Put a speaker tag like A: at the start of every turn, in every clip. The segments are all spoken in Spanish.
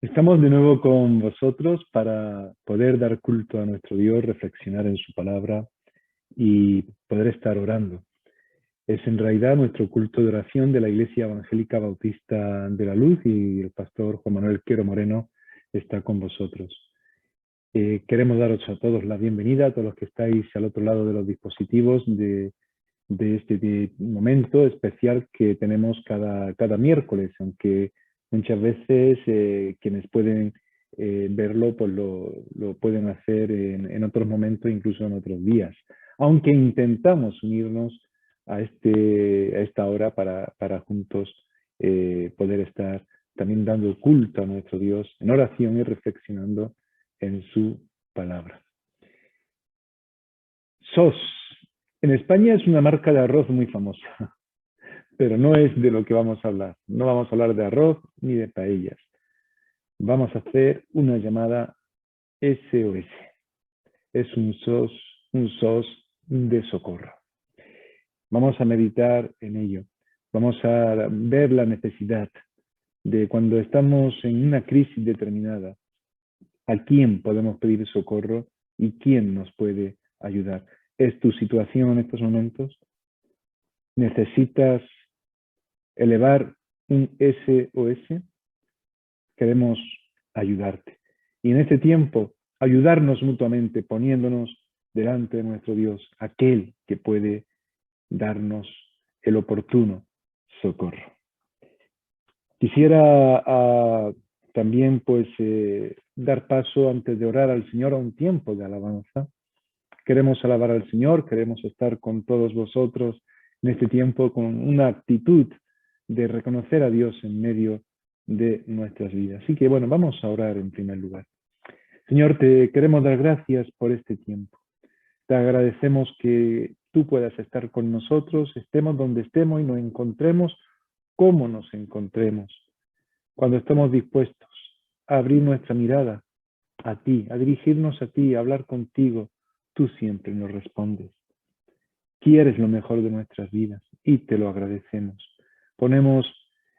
A: Estamos de nuevo con vosotros para poder dar culto a nuestro Dios, reflexionar en su palabra y poder estar orando. Es en realidad nuestro culto de oración de la Iglesia Evangélica Bautista de la Luz y el pastor Juan Manuel Quero Moreno está con vosotros. Queremos daros a todos la bienvenida, a todos los que estáis al otro lado de los dispositivos de este momento especial que tenemos cada miércoles, aunque muchas veces quienes pueden verlo pues lo pueden hacer en otros momentos, incluso en otros días. Aunque intentamos unirnos a esta hora para juntos poder estar también dando culto a nuestro Dios en oración y reflexionando en su palabra. SOS. En España es una marca de arroz muy famosa, pero no es de lo que vamos a hablar. No vamos a hablar de arroz ni de paellas. Vamos a hacer una llamada SOS. Es un SOS de socorro. Vamos a meditar en ello. Vamos a ver la necesidad de cuando estamos en una crisis determinada, a quién podemos pedir socorro y quién nos puede ayudar. ¿Es tu situación en estos momentos? ¿Necesitas elevar un SOS? Queremos ayudarte. Y en este tiempo, ayudarnos mutuamente, poniéndonos delante de nuestro Dios, aquel que puede darnos el oportuno socorro. Quisiera también dar paso antes de orar al Señor a un tiempo de alabanza. Queremos alabar al Señor, queremos estar con todos vosotros en este tiempo con una actitud de reconocer a Dios en medio de nuestras vidas. Así que bueno, vamos a orar en primer lugar. Señor, te queremos dar gracias por este tiempo. Te agradecemos que tú puedas estar con nosotros, estemos donde estemos y nos encontremos como nos encontremos. Cuando estemos dispuestos a abrir nuestra mirada a ti, a dirigirnos a ti, a hablar contigo, tú siempre nos respondes. Quieres lo mejor de nuestras vidas y te lo agradecemos. Ponemos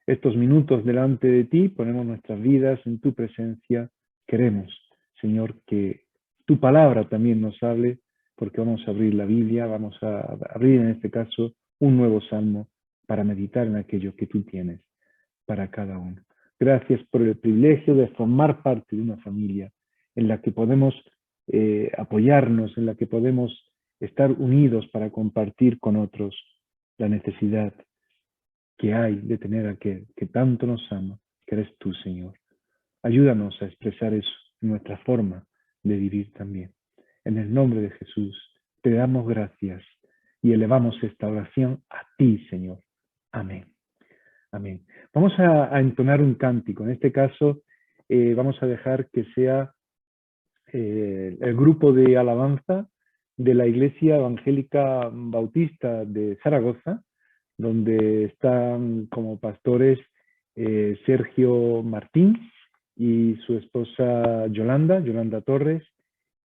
A: estos minutos delante de ti, ponemos nuestras vidas en tu presencia. Queremos, Señor, que tu palabra también nos hable, porque vamos a abrir la Biblia, vamos a abrir en este caso un nuevo salmo para meditar en aquello que tú tienes para cada uno. Gracias por el privilegio de formar parte de una familia en la que podemos apoyarnos, en la que podemos estar unidos para compartir con otros la necesidad que hay de tener a aquel que tanto nos ama, que eres tú, Señor. Ayúdanos a expresar eso en nuestra forma de vivir también. En el nombre de Jesús, te damos gracias y elevamos esta oración a ti, Señor. Amén. Amén. Vamos a entonar un cántico. En este caso, vamos a dejar que sea el grupo de alabanza de la Iglesia Evangélica Bautista de Zaragoza, donde están como pastores Sergio Martín y su esposa Yolanda Torres,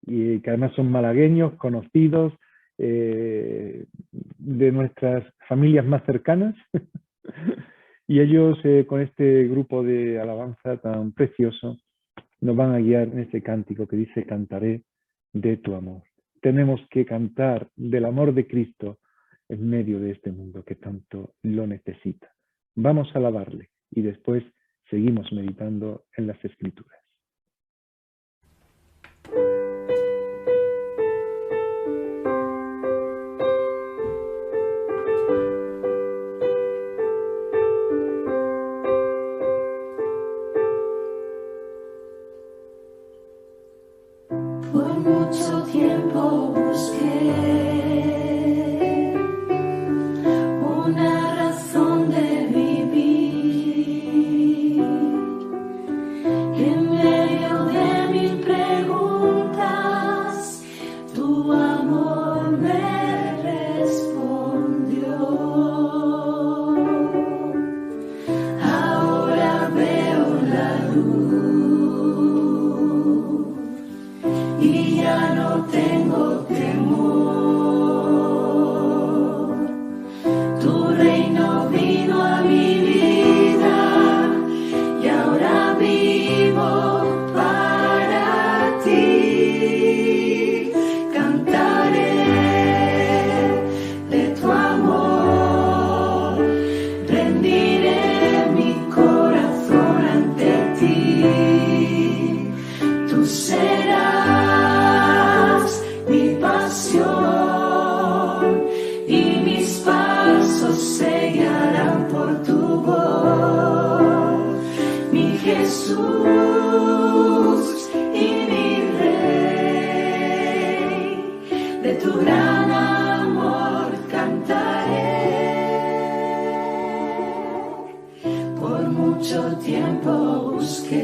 A: y que además son malagueños, conocidos de nuestras familias más cercanas. Y ellos con este grupo de alabanza tan precioso nos van a guiar en este cántico que dice: cantaré de tu amor. Tenemos que cantar del amor de Cristo en medio de este mundo que tanto lo necesita. Vamos a alabarle y después seguimos meditando en las Escrituras.
B: Por mucho tiempo busqué una razón de vivir en medio de mil preguntas. Tu amor me respondió. Ahora veo la luz. Y ya no tengo temor. Tu reino vino a mi vida y ahora vivo mucho tiempo busqué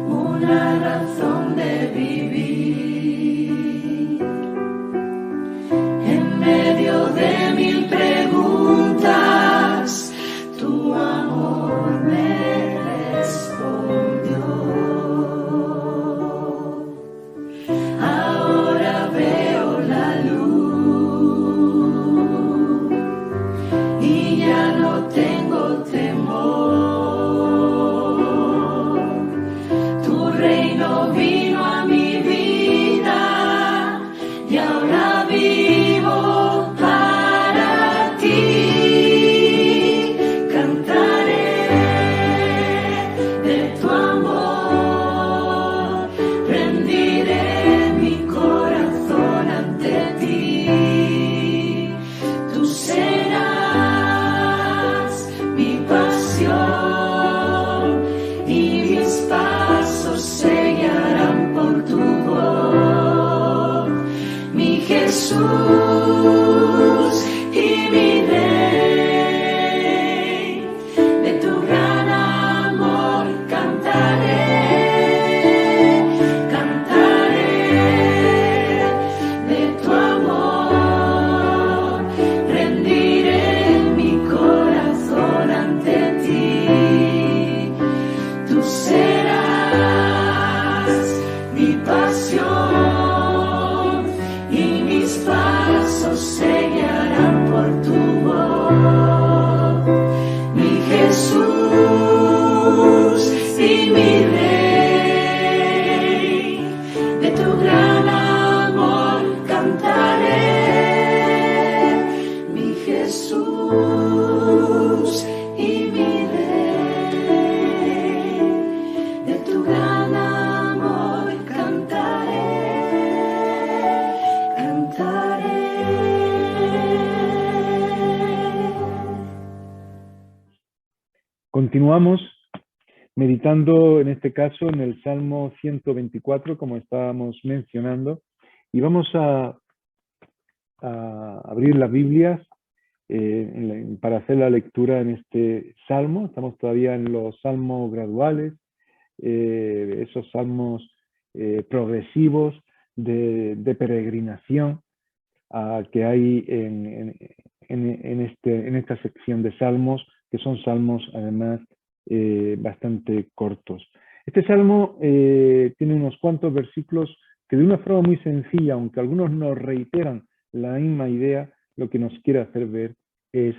B: una razón de vivir en medio de mil preguntas. Tu amor me respondió. Ahora veo la luz y ya no tengo temor. Tu reino vino a mi vida y ahora vivo para ti. Cantaré de tu amor, rendiré mi corazón ante ti. Tú serás mi pasión y mis pasos se guiarán por tu voz, mi Jesús y mi Rey. De tu gran amor cantaré, cantaré de tu amor, rendiré mi corazón ante ti. Tú serás mi pasión y mis pasos se guiarán por tu voz, mi Jesús y mi Rey. De tu gran amor cantaré, mi Jesús y mi Rey. De tu gran amor cantaré, cantaré.
A: Continuamos meditando en este caso en el Salmo 124, como estábamos mencionando, y vamos a abrir las Biblias para hacer la lectura en este salmo. Estamos todavía en los salmos graduales, esos salmos progresivos de peregrinación que hay en esta sección de salmos, que son salmos además bastante cortos. Este salmo tiene unos cuantos versículos que de una forma muy sencilla, aunque algunos nos reiteran la misma idea, lo que nos quiere hacer ver es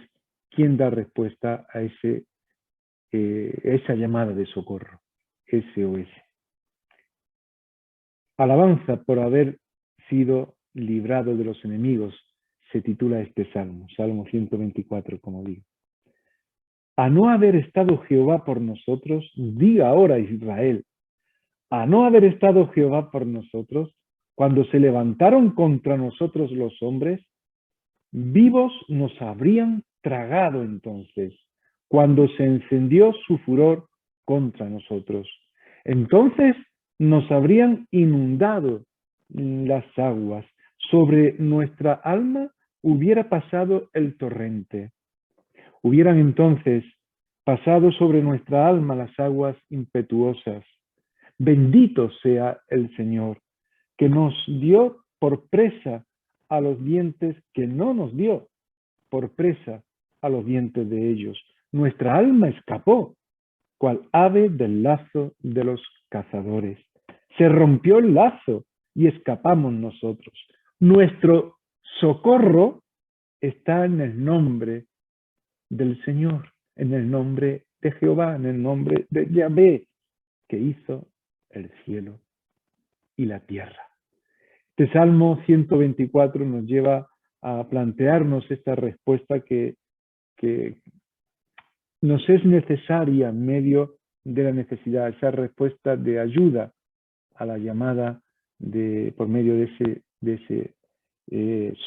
A: quién da respuesta a esa llamada de socorro, SOS. Alabanza por haber sido librado de los enemigos, se titula este salmo, Salmo 124, como digo. A no haber estado Jehová por nosotros, diga ahora Israel, a no haber estado Jehová por nosotros, cuando se levantaron contra nosotros los hombres, vivos nos habrían tragado entonces, cuando se encendió su furor contra nosotros. Entonces nos habrían inundado las aguas, sobre nuestra alma hubiera pasado el torrente. Hubieran entonces pasado sobre nuestra alma las aguas impetuosas. Bendito sea el Señor, que nos dio por presa a los dientes, que no nos dio por presa a los dientes de ellos. Nuestra alma escapó, cual ave del lazo de los cazadores. Se rompió el lazo y escapamos nosotros. Nuestro socorro está en el nombre del Señor, en el nombre de Jehová, en el nombre de Yahvé, que hizo el cielo y la tierra. Este Salmo 124 nos lleva a plantearnos esta respuesta que nos es necesaria en medio de la necesidad, esa respuesta de ayuda a la llamada por medio de ese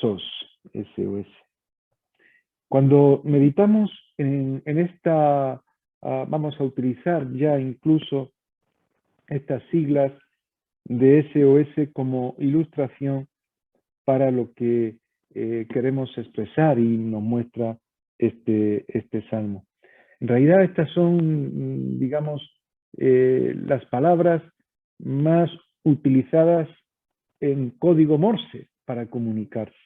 A: SOS. Cuando meditamos en esta, vamos a utilizar ya incluso estas siglas de SOS como ilustración para lo que queremos expresar, y nos muestra este salmo. En realidad estas son, digamos, las palabras más utilizadas en código Morse para comunicarse.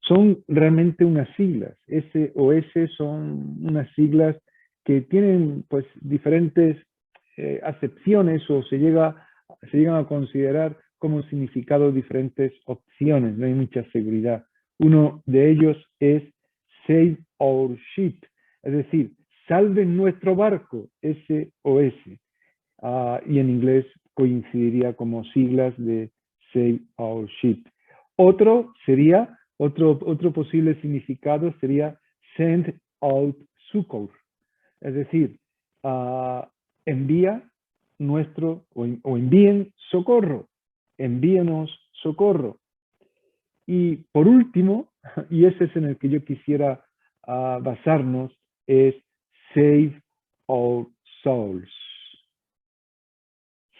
A: Son realmente unas siglas. S o S son unas siglas que tienen pues diferentes acepciones o se llegan a considerar como significado diferentes opciones. No hay mucha seguridad. Uno de ellos es Save Our Ship, es decir, salven nuestro barco, SOS. Y en inglés coincidiría como siglas de Save Our Ship. Otro posible significado sería Send Out Succor, es decir, envía nuestro o envíen socorro, envíenos socorro. Y por último, y ese es en el que yo quisiera basarnos, es Save Our Souls.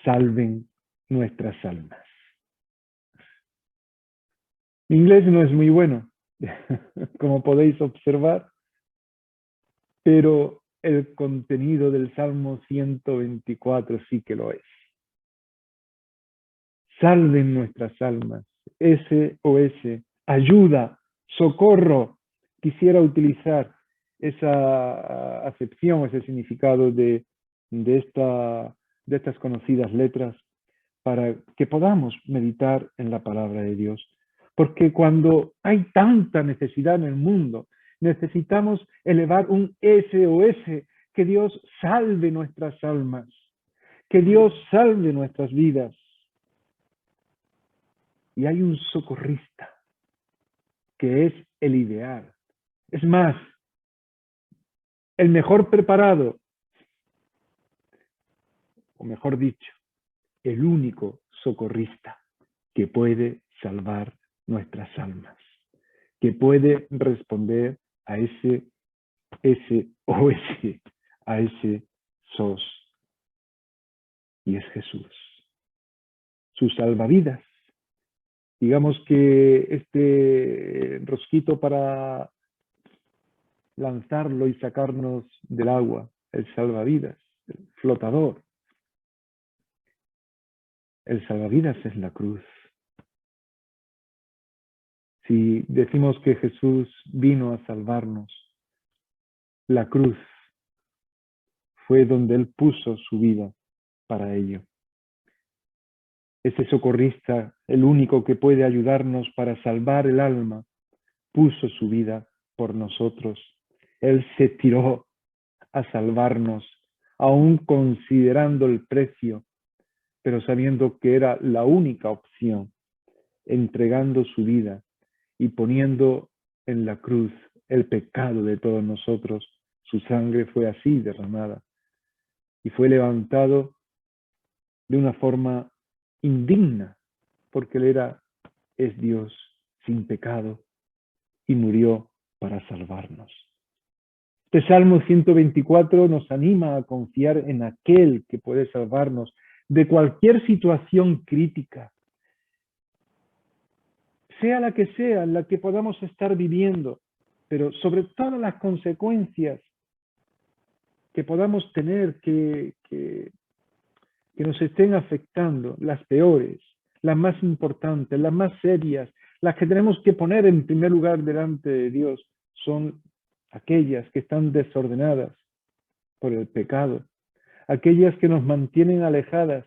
A: Salven nuestras almas. Mi inglés no es muy bueno, como podéis observar, pero el contenido del Salmo 124 sí que lo es. Salven nuestras almas. SOS, ayuda, socorro. Quisiera utilizar esa acepción, ese significado de estas conocidas letras para que podamos meditar en la palabra de Dios. Porque cuando hay tanta necesidad en el mundo, necesitamos elevar un SOS, que Dios salve nuestras almas, que Dios salve nuestras vidas. Y hay un socorrista, que es el ideal. Es más, el mejor preparado, o mejor dicho, el único socorrista que puede salvar nuestras almas, que puede responder a ese SOS, a ese SOS. Y es Jesús, su salvavidas. Digamos que este rosquito para lanzarlo y sacarnos del agua, el salvavidas, el flotador. El salvavidas es la cruz. Si decimos que Jesús vino a salvarnos, la cruz fue donde Él puso su vida para ello. Ese socorrista, el único que puede ayudarnos para salvar el alma, puso su vida por nosotros. Él se tiró a salvarnos, aún considerando el precio, pero sabiendo que era la única opción, entregando su vida y poniendo en la cruz el pecado de todos nosotros. Su sangre fue así derramada y fue levantado de una forma indigna, porque Él es Dios sin pecado y murió para salvarnos. Este Salmo 124 nos anima a confiar en aquel que puede salvarnos de cualquier situación crítica, sea la que sea, en la que podamos estar viviendo, pero sobre todas las consecuencias que podamos tener, que nos estén afectando, las peores, las más importantes, las más serias, las que tenemos que poner en primer lugar delante de Dios, son aquellas que están desordenadas por el pecado, aquellas que nos mantienen alejadas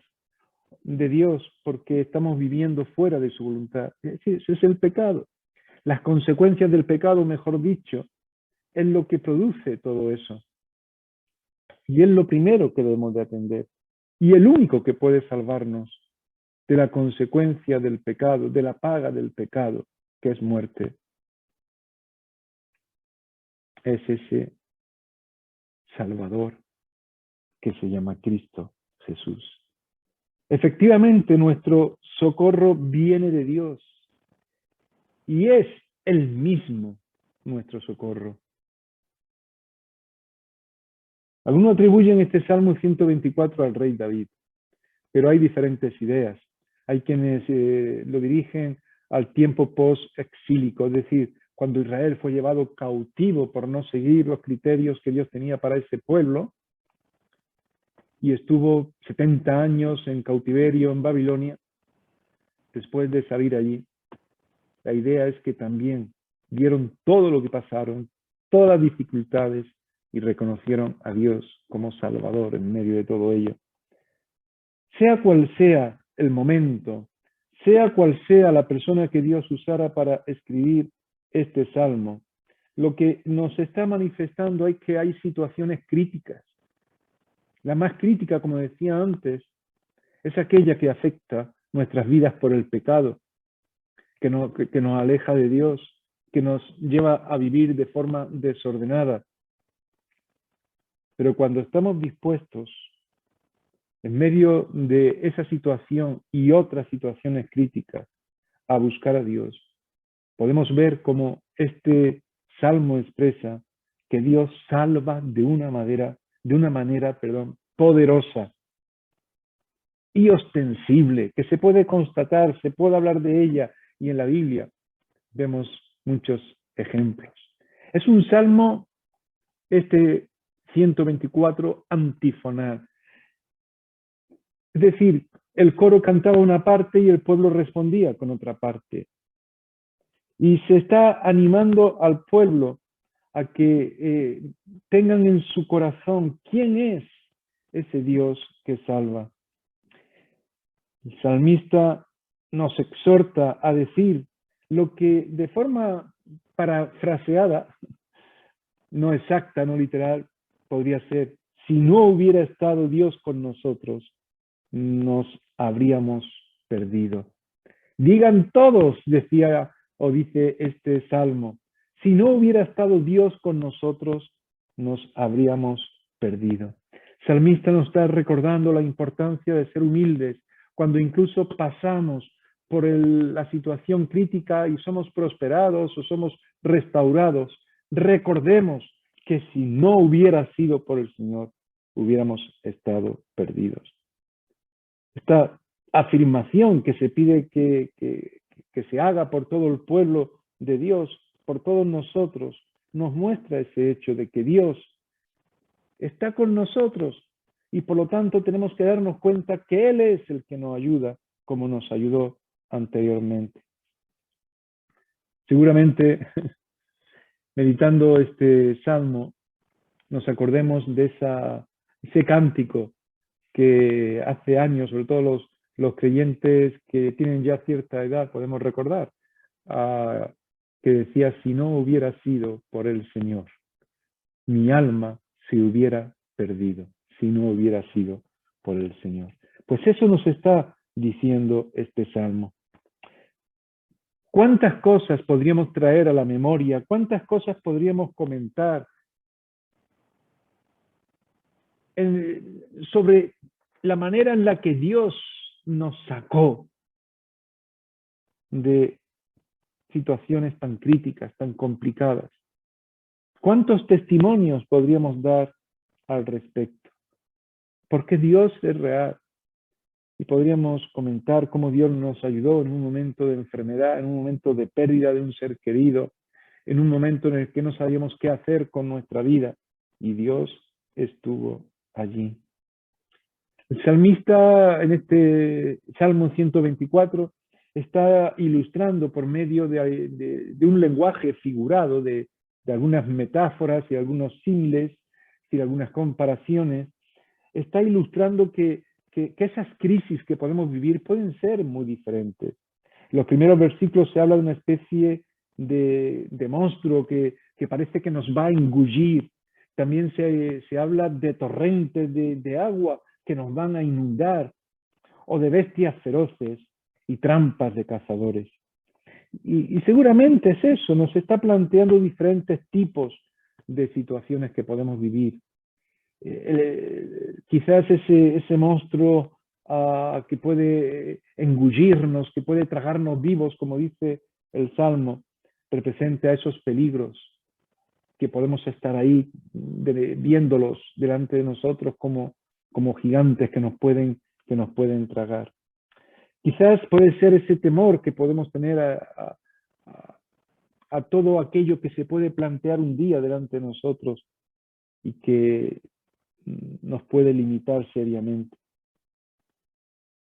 A: de Dios porque estamos viviendo fuera de su voluntad. Sí, ese es el pecado. Las consecuencias del pecado, mejor dicho, es lo que produce todo eso. Y es lo primero que debemos de atender. Y el único que puede salvarnos de la consecuencia del pecado, de la paga del pecado, que es muerte, es ese Salvador que se llama Cristo Jesús. Efectivamente, nuestro socorro viene de Dios y es el mismo nuestro socorro. Algunos atribuyen este Salmo 124 al rey David, pero hay diferentes ideas. Hay quienes lo dirigen al tiempo post-exílico, es decir, cuando Israel fue llevado cautivo por no seguir los criterios que Dios tenía para ese pueblo, y estuvo 70 años en cautiverio en Babilonia, después de salir allí. La idea es que también vieron todo lo que pasaron, todas las dificultades, y reconocieron a Dios como Salvador en medio de todo ello. Sea cual sea el momento, sea cual sea la persona que Dios usara para escribir este salmo, lo que nos está manifestando es que hay situaciones críticas. La más crítica, como decía antes, es aquella que afecta nuestras vidas por el pecado, que nos aleja de Dios, que nos lleva a vivir de forma desordenada. Pero cuando estamos dispuestos, en medio de esa situación y otras situaciones críticas, a buscar a Dios, podemos ver cómo este salmo expresa que Dios salva de una manera, poderosa y ostensible, que se puede constatar, se puede hablar de ella, y en la Biblia vemos muchos ejemplos. Es un salmo, este 124, antifonal. Es decir, el coro cantaba una parte y el pueblo respondía con otra parte. Y se está animando al pueblo a que tengan en su corazón quién es ese Dios que salva. El salmista nos exhorta a decir lo que de forma parafraseada, no exacta, no literal, podría ser: si no hubiera estado Dios con nosotros, nos habríamos perdido. Digan todos, decía o dice este salmo, si no hubiera estado Dios con nosotros, nos habríamos perdido. El salmista nos está recordando la importancia de ser humildes cuando incluso pasamos por la situación crítica y somos prosperados o somos restaurados. Recordemos que si no hubiera sido por el Señor, hubiéramos estado perdidos. Esta afirmación que se pide que se haga por todo el pueblo de Dios, por todos nosotros, nos muestra ese hecho de que Dios está con nosotros y por lo tanto tenemos que darnos cuenta que Él es el que nos ayuda como nos ayudó anteriormente. Seguramente, meditando este salmo, nos acordemos de ese cántico que hace años, sobre todo los creyentes que tienen ya cierta edad, podemos recordar, que decía: si no hubiera sido por el Señor, mi alma se hubiera perdido, si no hubiera sido por el Señor. Pues eso nos está diciendo este salmo. ¿Cuántas cosas podríamos traer a la memoria? ¿Cuántas cosas podríamos comentar sobre la manera en la que Dios nos sacó de situaciones tan críticas, tan complicadas? ¿Cuántos testimonios podríamos dar al respecto? Porque Dios es real. Y podríamos comentar cómo Dios nos ayudó en un momento de enfermedad, en un momento de pérdida de un ser querido, en un momento en el que no sabíamos qué hacer con nuestra vida. Y Dios estuvo allí. El salmista, en este Salmo 124, está ilustrando por medio de un lenguaje figurado, de algunas metáforas y algunos símiles y algunas comparaciones. Está ilustrando que esas crisis que podemos vivir pueden ser muy diferentes. En los primeros versículos se habla de una especie de monstruo que parece que nos va a engullir. También se habla de torrentes de agua que nos van a inundar, o de bestias feroces y trampas de cazadores. Y seguramente es eso, nos está planteando diferentes tipos de situaciones que podemos vivir. Quizás ese monstruo que puede engullirnos, que puede tragarnos vivos, como dice el Salmo, representa esos peligros que podemos estar ahí viéndolos delante de nosotros como gigantes que nos pueden tragar. Quizás puede ser ese temor que podemos tener a todo aquello que se puede plantear un día delante de nosotros y que nos puede limitar seriamente.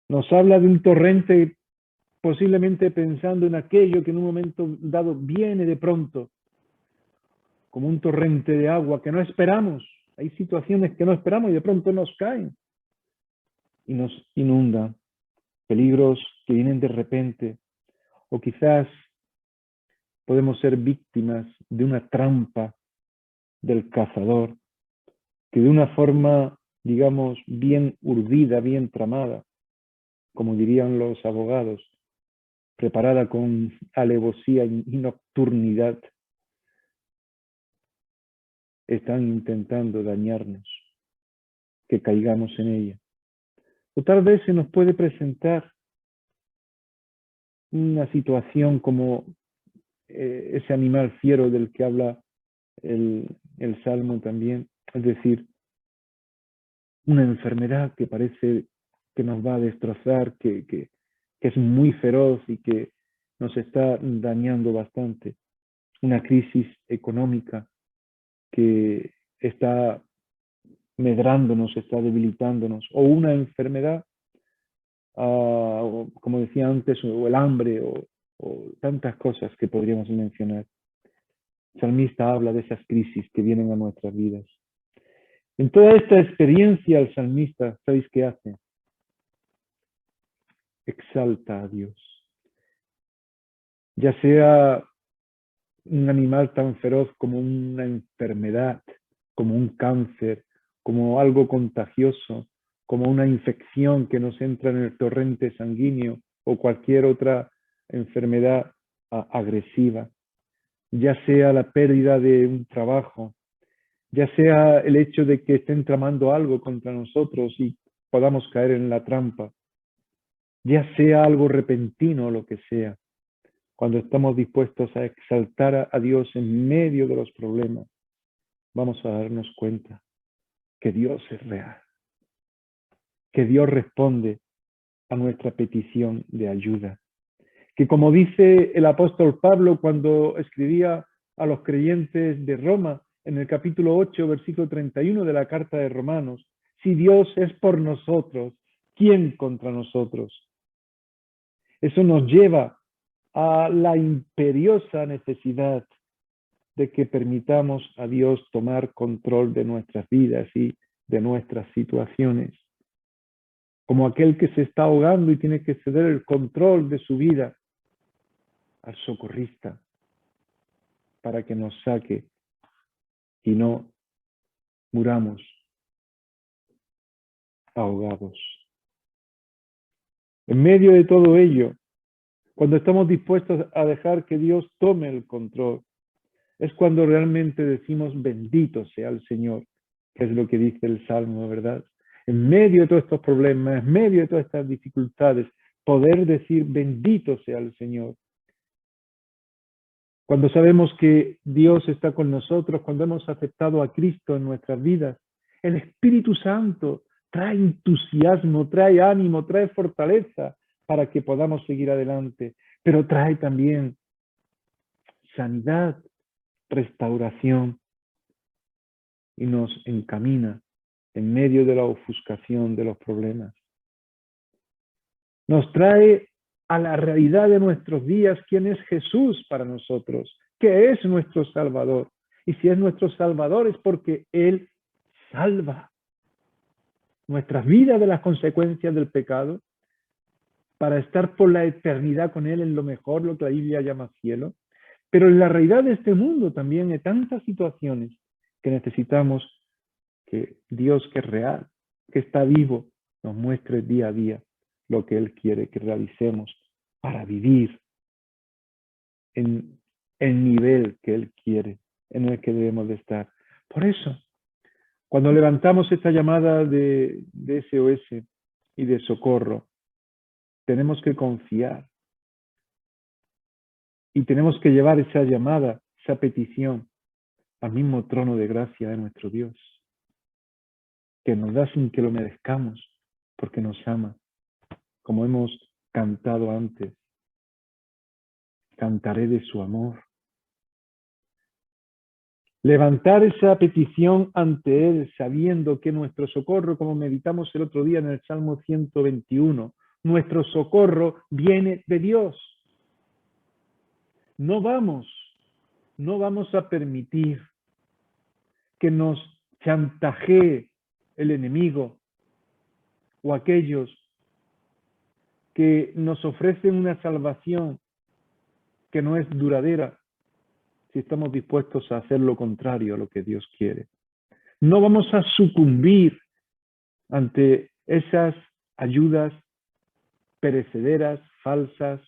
A: Nos habla de un torrente posiblemente pensando en aquello que en un momento dado viene de pronto, como un torrente de agua que no esperamos. Hay situaciones que no esperamos y de pronto nos caen y nos inundan. Peligros que vienen de repente, o quizás podemos ser víctimas de una trampa del cazador, que de una forma, digamos, bien urdida, bien tramada, como dirían los abogados, preparada con alevosía y nocturnidad, están intentando dañarnos, que caigamos en ella. O tal vez se nos puede presentar una situación como ese animal fiero del que habla el Salmo también, es decir, una enfermedad que parece que nos va a destrozar, que es muy feroz y que nos está dañando bastante. Una crisis económica que está medrándonos, está debilitándonos, o una enfermedad, como decía antes, o el hambre, o tantas cosas que podríamos mencionar. El salmista habla de esas crisis que vienen a nuestras vidas. En toda esta experiencia, el salmista, ¿sabéis qué hace? Exalta a Dios. Ya sea un animal tan feroz como una enfermedad, como un cáncer, como algo contagioso, como una infección que nos entra en el torrente sanguíneo o cualquier otra enfermedad agresiva, ya sea la pérdida de un trabajo, ya sea el hecho de que estén tramando algo contra nosotros y podamos caer en la trampa, ya sea algo repentino o lo que sea. Cuando estamos dispuestos a exaltar a Dios en medio de los problemas, vamos a darnos cuenta que Dios es real, que Dios responde a nuestra petición de ayuda. Que como dice el apóstol Pablo cuando escribía a los creyentes de Roma en el capítulo 8, versículo 31 de la carta de Romanos, si Dios es por nosotros, ¿quién contra nosotros? Eso nos lleva a la imperiosa necesidad de que permitamos a Dios tomar control de nuestras vidas y de nuestras situaciones. Como aquel que se está ahogando y tiene que ceder el control de su vida al socorrista para que nos saque y no muramos ahogados. En medio de todo ello, cuando estamos dispuestos a dejar que Dios tome el control, es cuando realmente decimos bendito sea el Señor, que es lo que dice el Salmo, ¿verdad? En medio de todos estos problemas, en medio de todas estas dificultades, poder decir bendito sea el Señor. Cuando sabemos que Dios está con nosotros, cuando hemos aceptado a Cristo en nuestras vidas, el Espíritu Santo trae entusiasmo, trae ánimo, trae fortaleza para que podamos seguir adelante, pero trae también sanidad, restauración y nos encamina en medio de la ofuscación de los problemas. Nos trae a la realidad de nuestros días quién es Jesús para nosotros, que es nuestro Salvador. Y si es nuestro Salvador es porque Él salva nuestras vidas de las consecuencias del pecado para estar por la eternidad con Él en lo mejor, lo que la Biblia llama cielo. Pero en la realidad de este mundo también hay tantas situaciones que necesitamos que Dios, que es real, que está vivo, nos muestre día a día lo que Él quiere que realicemos para vivir en el nivel que Él quiere, en el que debemos de estar. Por eso, cuando levantamos esta llamada de SOS y de socorro, tenemos que confiar y tenemos que llevar esa llamada, esa petición al mismo trono de gracia de nuestro Dios, que nos da sin que lo merezcamos, porque nos ama, como hemos cantado antes. Cantaré de su amor, Levantar esa petición ante Él sabiendo que nuestro socorro, como meditamos el otro día en el Salmo 121, nuestro socorro viene de Dios. No vamos a permitir que nos chantajee el enemigo o aquellos que nos ofrecen una salvación que no es duradera si estamos dispuestos a hacer lo contrario a lo que Dios quiere. No vamos a sucumbir ante esas ayudas perecederas, falsas,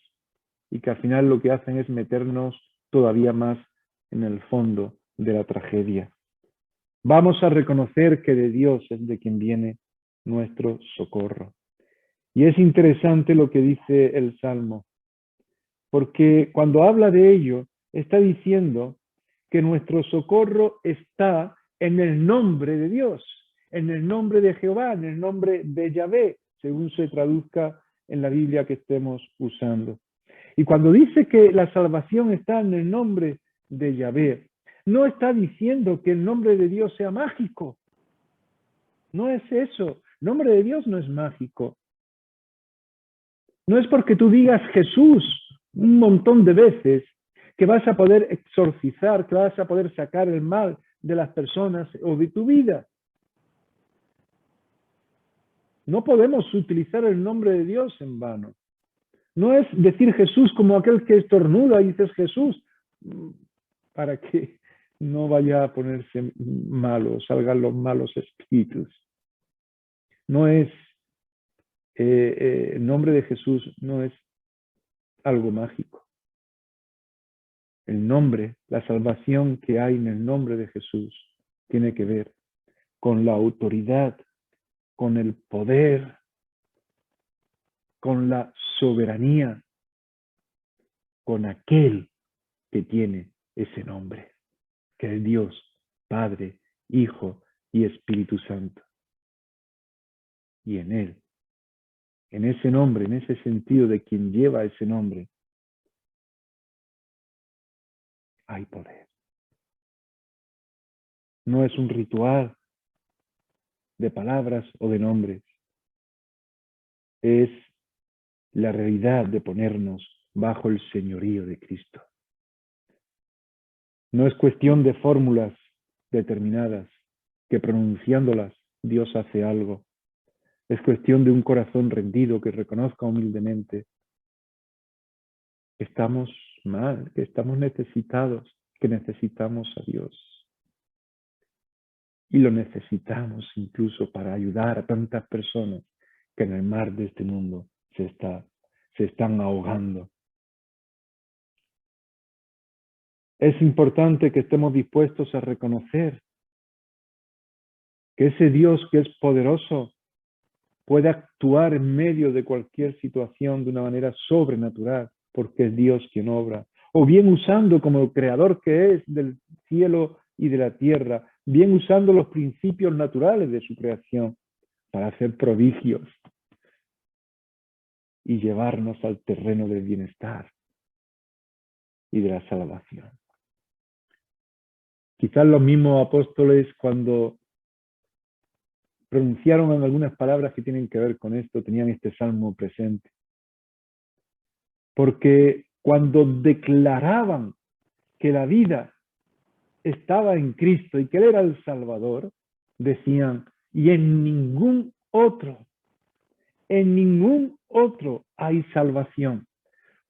A: y que al final lo que hacen es meternos todavía más en el fondo de la tragedia. Vamos a reconocer que de Dios es de quien viene nuestro socorro. Y es interesante lo que dice el Salmo, porque cuando habla de ello, está diciendo que nuestro socorro está en el nombre de Dios, en el nombre de Jehová, en el nombre de Yahvé, según se traduzca en la Biblia que estemos usando. Y cuando dice que la salvación está en el nombre de Yahvé, no está diciendo que el nombre de Dios sea mágico. No es eso. El nombre de Dios no es mágico. No es porque tú digas Jesús un montón de veces que vas a poder exorcizar, que vas a poder sacar el mal de las personas o de tu vida. No podemos utilizar el nombre de Dios en vano. No es decir Jesús como aquel que estornuda y dices Jesús, para que no vaya a ponerse malo, salgan los malos espíritus. No es, el nombre de Jesús no es algo mágico. El nombre, la salvación que hay en el nombre de Jesús tiene que ver con la autoridad, con el poder, con la soberanía, con aquel que tiene ese nombre, que es Dios, Padre, Hijo y Espíritu Santo. Y en Él, en ese nombre, en ese sentido de quien lleva ese nombre, hay poder. No es un ritual de palabras o de nombres. Es la realidad de ponernos bajo el señorío de Cristo. No es cuestión de fórmulas determinadas que pronunciándolas Dios hace algo. Es cuestión de un corazón rendido que reconozca humildemente que estamos mal, que estamos necesitados, que necesitamos a Dios. Y lo necesitamos incluso para ayudar a tantas personas que en el mar de este mundo se están ahogando. Es importante que estemos dispuestos a reconocer que ese Dios que es poderoso puede actuar en medio de cualquier situación de una manera sobrenatural, porque es Dios quien obra. O bien usando como el creador que es del cielo y de la tierra, bien usando los principios naturales de su creación para hacer prodigios y llevarnos al terreno del bienestar y de la salvación. Quizás los mismos apóstoles, cuando pronunciaron algunas palabras que tienen que ver con esto, tenían este salmo presente. Porque cuando declaraban que la vida estaba en Cristo y que Él era el Salvador, decían, y en ningún otro hay salvación,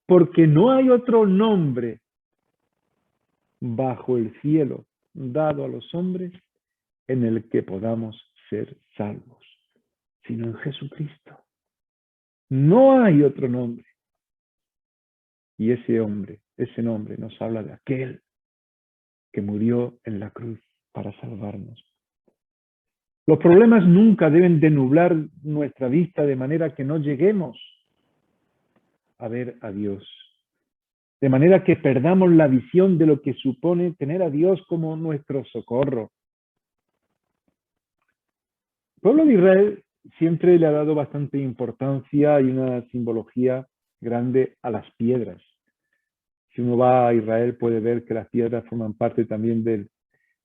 A: porque no hay otro nombre bajo el cielo dado a los hombres en el que podamos ser salvos, sino en Jesucristo. No hay otro nombre. Y ese nombre nos habla de aquel que murió en la cruz para salvarnos. Los problemas nunca deben de nublar nuestra vista de manera que no lleguemos a ver a Dios. De manera que perdamos la visión de lo que supone tener a Dios como nuestro socorro. El pueblo de Israel siempre le ha dado bastante importancia y una simbología grande a las piedras. Si uno va a Israel puede ver que las piedras forman parte también del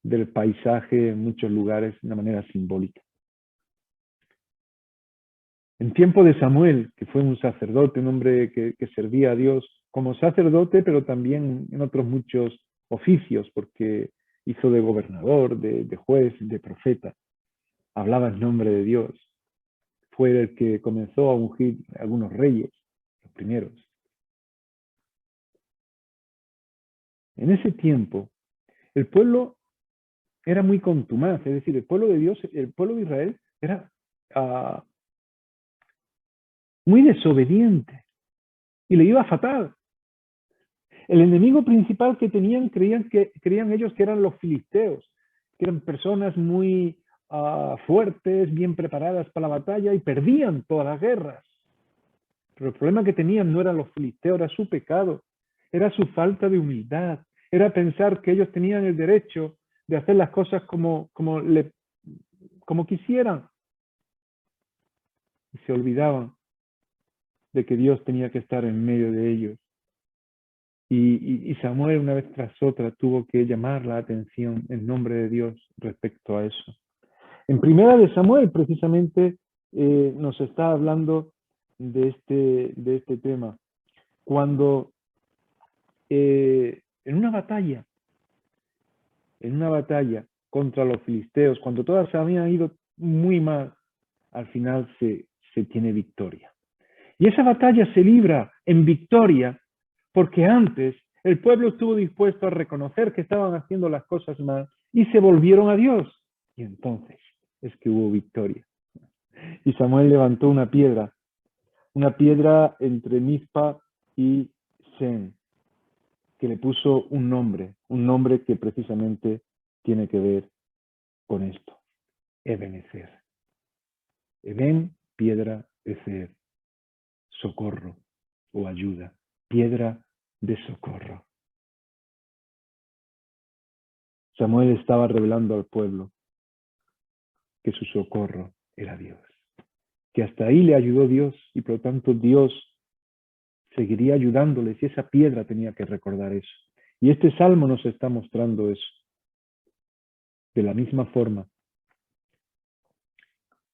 A: del paisaje en muchos lugares de una manera simbólica. En tiempo de Samuel, que fue un sacerdote, un hombre que servía a Dios como sacerdote, pero también en otros muchos oficios, porque hizo de gobernador, de juez, de profeta. Hablaba en nombre de Dios. Fue el que comenzó a ungir a algunos reyes, los primeros. En ese tiempo, el pueblo era muy contumaz, es decir, el pueblo de Dios, el pueblo de Israel era muy desobediente y le iba fatal. El enemigo principal que tenían, creían ellos que eran los filisteos, que eran personas muy fuertes, bien preparadas para la batalla y perdían todas las guerras. Pero el problema que tenían no eran los filisteos, era su pecado, era su falta de humildad, era pensar que ellos tenían el derecho de hacer las cosas como quisieran. Y se olvidaban de que Dios tenía que estar en medio de ellos. Y Samuel una vez tras otra tuvo que llamar la atención en nombre de Dios respecto a eso. En primera de Samuel precisamente nos está hablando de este tema. Cuando en una batalla contra los filisteos, cuando todas se habían ido muy mal, al final se tiene victoria. Y esa batalla se libra en victoria porque antes el pueblo estuvo dispuesto a reconocer que estaban haciendo las cosas mal y se volvieron a Dios. Y entonces es que hubo victoria. Y Samuel levantó una piedra entre Mizpa y Sen, que le puso un nombre que precisamente tiene que ver con esto. Ebenezer. Eben, piedra, ezer, socorro o ayuda, piedra de socorro. Samuel estaba revelando al pueblo que su socorro era Dios, que hasta ahí le ayudó Dios y por lo tanto Dios seguiría ayudándoles y esa piedra tenía que recordar eso. Y este salmo nos está mostrando eso. De la misma forma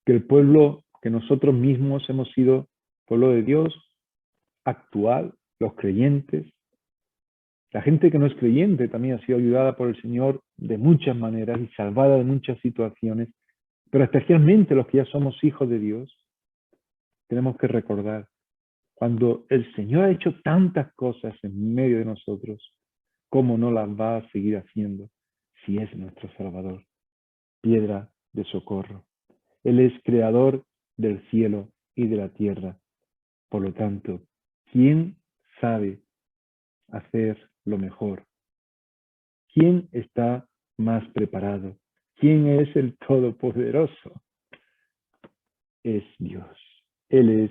A: que el pueblo, que nosotros mismos hemos sido pueblo de Dios actual, los creyentes, la gente que no es creyente también ha sido ayudada por el Señor de muchas maneras y salvada de muchas situaciones, pero especialmente los que ya somos hijos de Dios, tenemos que recordar, cuando el Señor ha hecho tantas cosas en medio de nosotros, ¿cómo no las va a seguir haciendo si es nuestro Salvador? Piedra de socorro. Él es creador del cielo y de la tierra. Por lo tanto, ¿quién sabe hacer lo mejor? ¿Quién está más preparado? ¿Quién es el Todopoderoso? Es Dios. Él es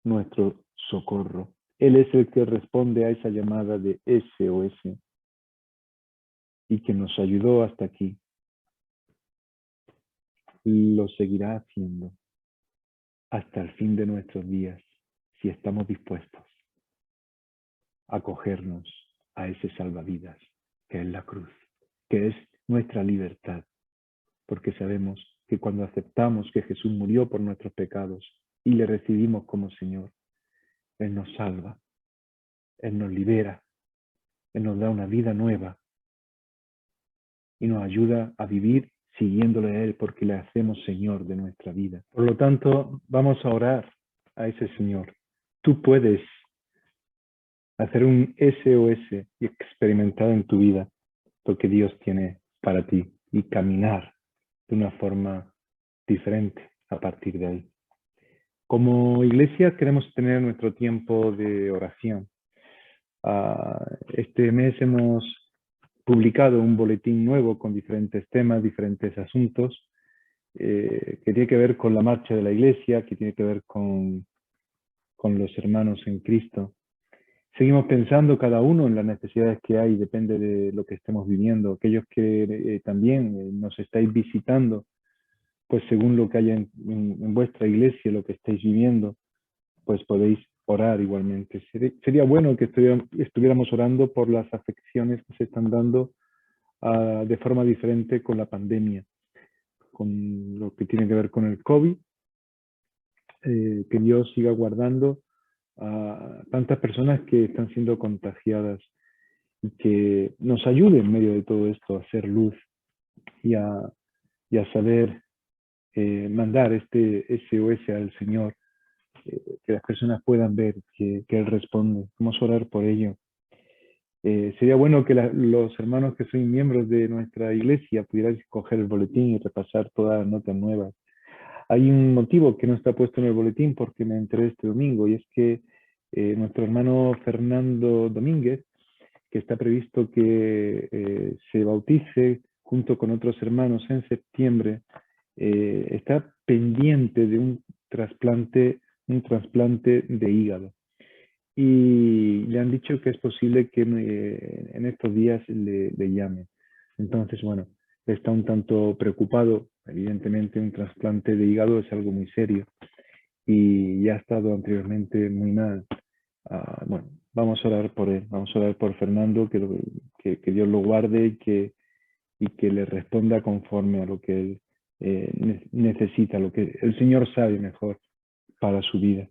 A: nuestro socorro. Él es el que responde a esa llamada de SOS y que nos ayudó hasta aquí. Lo seguirá haciendo hasta el fin de nuestros días si estamos dispuestos a acogernos a ese salvavidas que es la cruz, que es nuestra libertad, porque sabemos que cuando aceptamos que Jesús murió por nuestros pecados y le recibimos como Señor, Él nos salva, Él nos libera, Él nos da una vida nueva y nos ayuda a vivir siguiéndole a Él porque le hacemos Señor de nuestra vida. Por lo tanto, vamos a orar a ese Señor. Tú puedes hacer un SOS y experimentar en tu vida lo que Dios tiene para ti y caminar de una forma diferente a partir de ahí. Como iglesia queremos tener nuestro tiempo de oración. Este mes hemos publicado un boletín nuevo con diferentes temas, diferentes asuntos, que tiene que ver con la marcha de la iglesia, que tiene que ver con los hermanos en Cristo. Seguimos pensando cada uno en las necesidades que hay, depende de lo que estemos viviendo. Aquellos que también nos estáis visitando, pues según lo que haya en vuestra iglesia, lo que estáis viviendo, pues podéis orar igualmente. Sería bueno que estuviéramos orando por las afecciones que se están dando de forma diferente con la pandemia, con lo que tiene que ver con el COVID. Que Dios siga guardando a tantas personas que están siendo contagiadas y que nos ayude en medio de todo esto a hacer luz y a saber mandar este SOS al Señor, que las personas puedan ver que Él responde. Vamos a orar por ello. Sería bueno que los hermanos que son miembros de nuestra iglesia pudieran coger el boletín y repasar todas las notas nuevas. Hay un motivo que no está puesto en el boletín porque me enteré este domingo, y es que nuestro hermano Fernando Domínguez, que está previsto que se bautice junto con otros hermanos en septiembre, está pendiente de un trasplante de hígado. Y le han dicho que es posible que en estos días le llame. Entonces, bueno, está un tanto preocupado. Evidentemente, un trasplante de hígado es algo muy serio y ya ha estado anteriormente muy mal. Bueno, vamos a orar por él, vamos a orar por Fernando, que Dios lo guarde y que le responda conforme a lo que él necesita, lo que el Señor sabe mejor para su vida.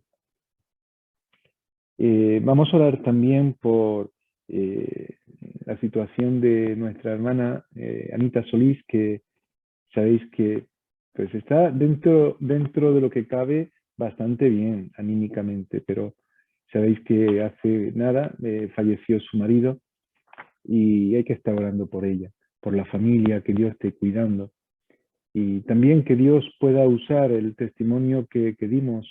A: Vamos a orar también por la situación de nuestra hermana Anita Solís, que sabéis que pues está dentro de lo que cabe bastante bien anímicamente, pero sabéis que hace nada falleció su marido y hay que estar orando por ella, por la familia, que Dios esté cuidando. Y también que Dios pueda usar el testimonio que dimos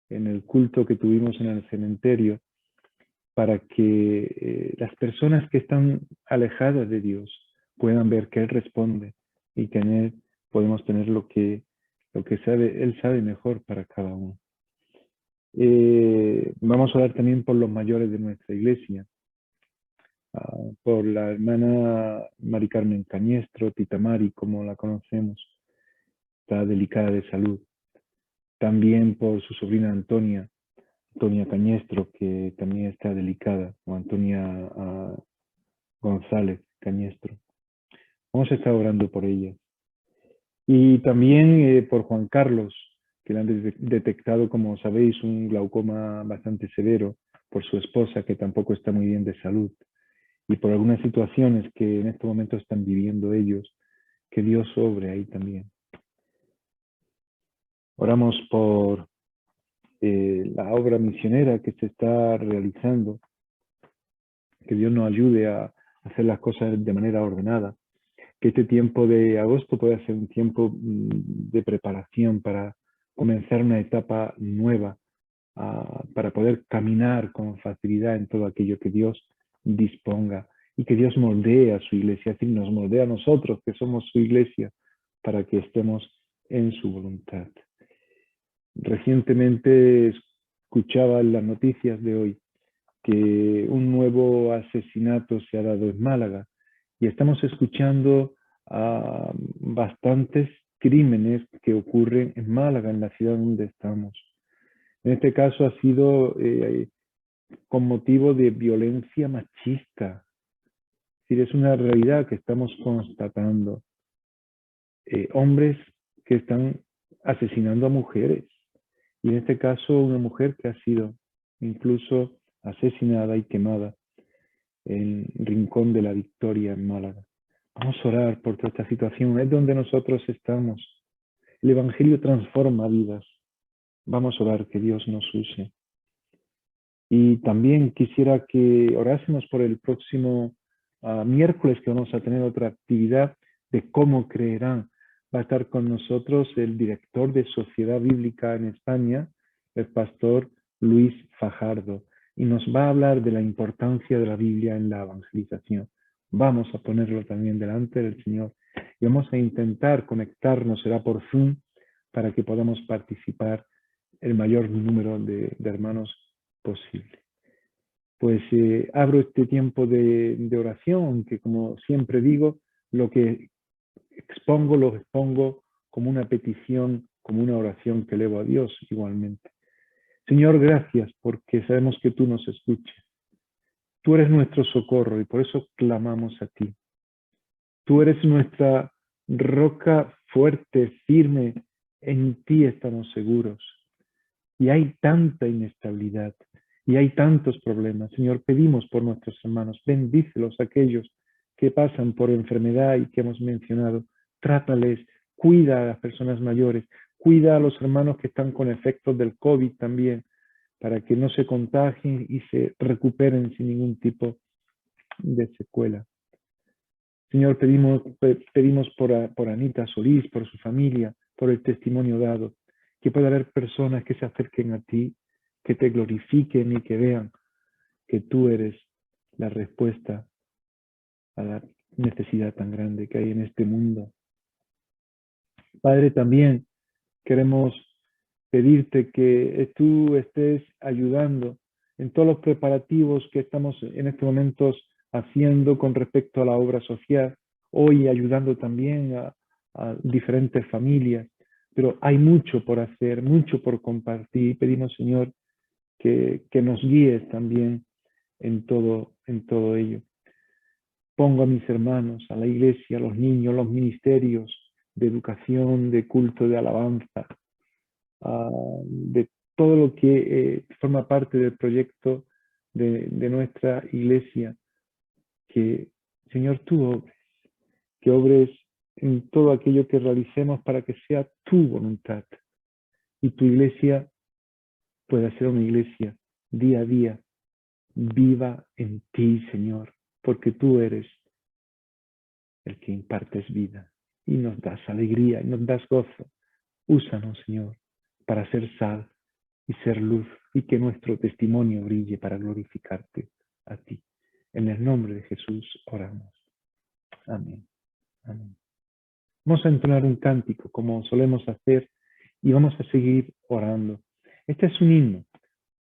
A: en el culto que tuvimos en el cementerio para que las personas que están alejadas de Dios puedan ver que Él responde y que en Él podemos tener lo que sabe, Él sabe mejor para cada uno. Vamos a orar también por los mayores de nuestra iglesia, por la hermana Mari Carmen Cañestro, Tita Mari, como la conocemos, está delicada de salud. También por su sobrina Antonia Cañestro, que también está delicada, o Antonia González Cañestro. Vamos a estar orando por ella. Y también por Juan Carlos, que le han detectado, como sabéis, un glaucoma bastante severo por su esposa, que tampoco está muy bien de salud, y por algunas situaciones que en este momento están viviendo ellos, que Dios obre ahí también. Oramos por la obra misionera que se está realizando, que Dios nos ayude a hacer las cosas de manera ordenada, que este tiempo de agosto pueda ser un tiempo de preparación para comenzar una etapa nueva, para poder caminar con facilidad en todo aquello que Dios disponga y que Dios moldee a su iglesia, es decir, nos moldea a nosotros que somos su iglesia para que estemos en su voluntad. Recientemente escuchaba en las noticias de hoy que un nuevo asesinato se ha dado en Málaga y estamos escuchando bastantes crímenes que ocurren en Málaga, en la ciudad donde estamos. En este caso ha sido con motivo de violencia machista. Es decir, es una realidad que estamos constatando. Hombres que están asesinando a mujeres. Y en este caso una mujer que ha sido incluso asesinada y quemada en Rincón de la Victoria, en Málaga. Vamos a orar por toda esta situación. Es donde nosotros estamos. El Evangelio transforma vidas. Vamos a orar que Dios nos use. Y también quisiera que orásemos por el próximo miércoles, que vamos a tener otra actividad de cómo creerán. Va a estar con nosotros el director de Sociedad Bíblica en España, el pastor Luis Fajardo, y nos va a hablar de la importancia de la Biblia en la evangelización. Vamos a ponerlo también delante del Señor y vamos a intentar conectarnos, será por Zoom, para que podamos participar el mayor número de hermanos posible. Pues abro este tiempo de oración, que como siempre digo, lo que lo expongo como una petición, como una oración que elevo a Dios igualmente. Señor, gracias porque sabemos que tú nos escuchas. Tú eres nuestro socorro y por eso clamamos a ti. Tú eres nuestra roca fuerte, firme. En ti estamos seguros. Y hay tanta inestabilidad y hay tantos problemas. Señor, pedimos por nuestros hermanos. Bendícelos aquellos que pasan por enfermedad y que hemos mencionado. Trátales, cuida a las personas mayores, cuida a los hermanos que están con efectos del COVID también, para que no se contagien y se recuperen sin ningún tipo de secuela. Señor, pedimos por Anita Solís, por su familia, por el testimonio dado, que pueda haber personas que se acerquen a ti, que te glorifiquen y que vean que tú eres la respuesta a la necesidad tan grande que hay en este mundo. Padre, también queremos pedirte que tú estés ayudando en todos los preparativos que estamos en estos momentos haciendo con respecto a la obra social, hoy ayudando también a diferentes familias, pero hay mucho por hacer, mucho por compartir. Pedimos, Señor, que nos guíes también en todo ello. Pongo a mis hermanos, a la iglesia, a los niños, los ministerios de educación, de culto, de alabanza, de todo lo que forma parte del proyecto de nuestra iglesia, que, Señor, tú que obres en todo aquello que realicemos para que sea tu voluntad y tu iglesia pueda ser una iglesia día a día viva en ti, Señor, porque tú eres el que impartes vida y nos das alegría y nos das gozo. Úsanos, Señor, para ser sal y ser luz y que nuestro testimonio brille para glorificarte a ti. En el nombre de Jesús oramos. Amén. Amén. Vamos a entonar un cántico como solemos hacer y vamos a seguir orando. Este es un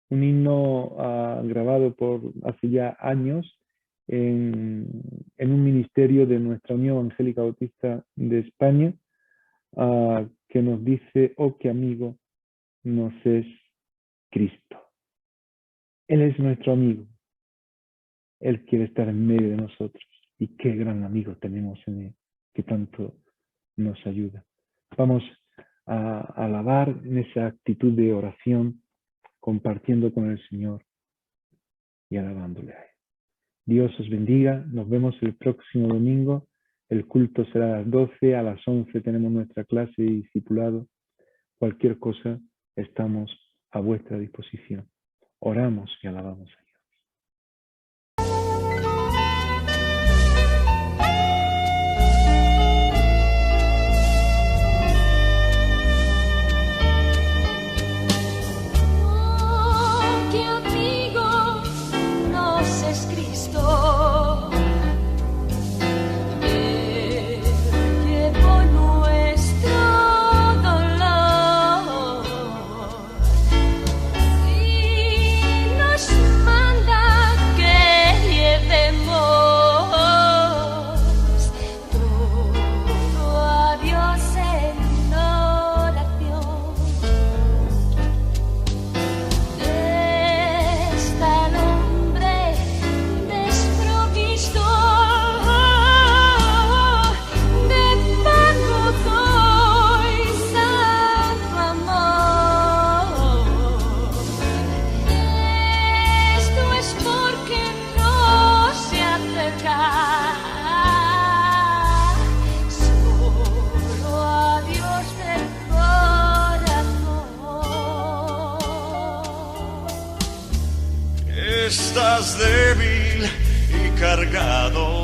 A: himno grabado por hace ya años en un ministerio de nuestra Unión Evangélica Bautista de España, que nos dice: oh, qué amigo nos es Cristo. Él es nuestro amigo. Él quiere estar en medio de nosotros. Y qué gran amigo tenemos en Él, que tanto nos ayuda. Vamos a alabar en esa actitud de oración, compartiendo con el Señor y alabándole a Él. Dios os bendiga. Nos vemos el próximo domingo. El culto será a las 12. A las 11 tenemos nuestra clase de discipulado. Cualquier cosa, estamos a vuestra disposición. Oramos y alabamos a Dios.
C: Estás débil y cargado